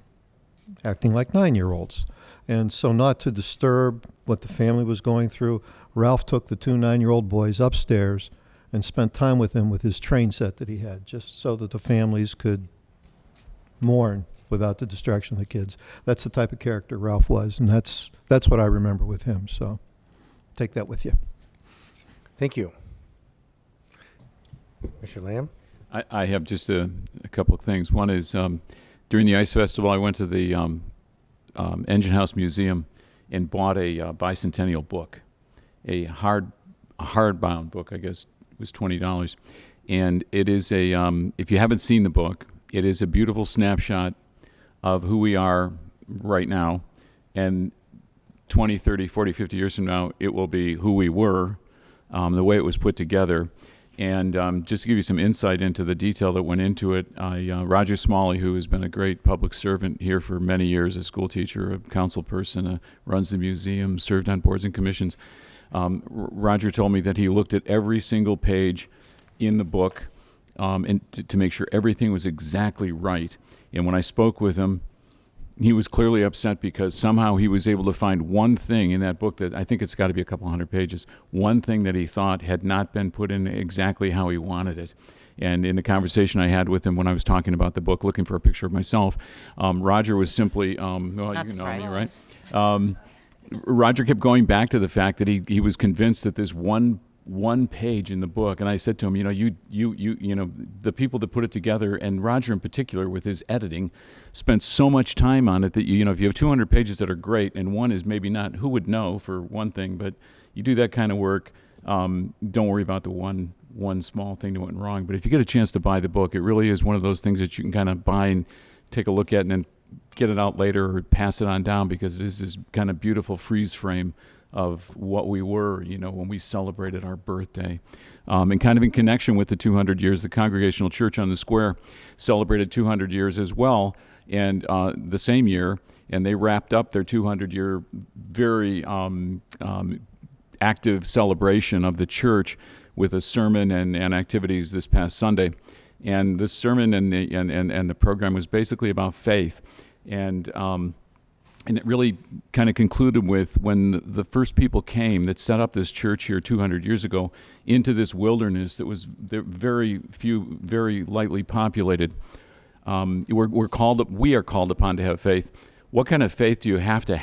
acting like 9-year-olds. And so, not to disturb what the family was going through, Ralph took the 2 9-year-old boys upstairs and spent time with them with his train set that he had, just so that the families could mourn without the distraction of the kids. That's the type of character Ralph was, and that's what I remember with him. So take that with you. Thank you. Mr. Lamb? I have just a couple of things. One is during the Ice Festival, I went to the Engine House Museum and bought a bicentennial book, a hardbound book, I guess it was $20. And it is if you haven't seen the book, it is a beautiful snapshot of who we are right now, and 20, 30, 40, 50 years from now, it will be who we were, the way it was put together. And just to give you some insight into the detail that went into it, Roger Smalley, who has been a great public servant here for many years, a school teacher, a council person, runs the museum, served on boards and commissions. Roger told me that he looked at every single page in the book and to make sure everything was exactly right. And when I spoke with him, he was clearly upset because somehow he was able to find one thing in that book that I think it's got to be a couple hundred pages, one thing that he thought had not been put in exactly how he wanted it. And in the conversation I had with him when I was talking about the book, looking for a picture of myself, Roger was simply, well, you know me, right? Roger kept going back to the fact that he was convinced that there's one page in the book, and I said to him, you know, the people that put it together, and Roger in particular with his editing, spent so much time on it that if you have 200 pages that are great and one is maybe not, who would know for one thing, but you do that kind of work, don't worry about the one small thing that went wrong. But if you get a chance to buy the book, it really is one of those things that you can kind of buy and take a look at and then get it out later or pass it on down, because it is this kind of beautiful freeze frame of what we were, when we celebrated our birthday. And kind of in connection with the 200 years, the Congregational Church on the Square celebrated 200 years as well, and the same year, and they wrapped up their 200-year very active celebration of the church with a sermon and activities this past Sunday. And the sermon and the program was basically about faith. And and it really kind of concluded with when the first people came that set up this church here 200 years ago into this wilderness that was very few, very lightly populated. We are called upon to have faith. What kind of faith do you have to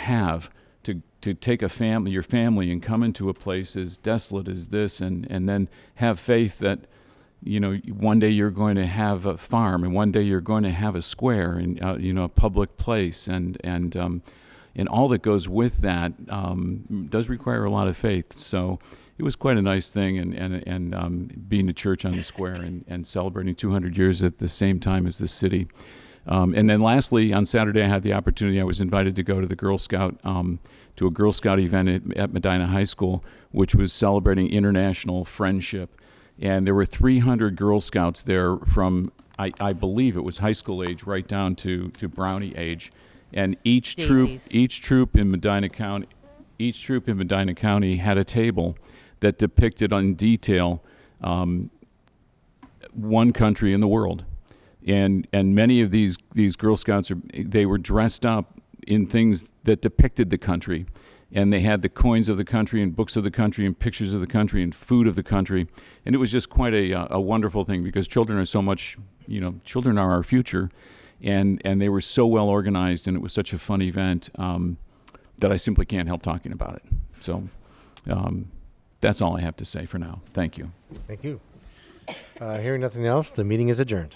take your family and come into a place as desolate as this, and then have faith that, you know, one day you're going to have a farm, and one day you're going to have a square, and a public place, and all that goes with that does require a lot of faith. So it was quite a nice thing, and being a church on the square and celebrating 200 years at the same time as the city. And then lastly, on Saturday, I had the opportunity. I was invited to go to the Girl Scout to a Girl Scout event at Medina High School, which was celebrating international friendship. And there were 300 Girl Scouts there from, I believe it was high school age right down to Brownie age. And each troop in Medina County had a table that depicted in detail one country in the world. And many of these Girl Scouts they were dressed up in things that depicted the country, and they had the coins of the country and books of the country and pictures of the country and food of the country, and it was just quite a wonderful thing, because children are so much, children are our future, and they were so well organized, and it was such a fun event that I simply can't help talking about it. So that's all I have to say for now. Thank you. Thank you. Hearing nothing else, the meeting is adjourned.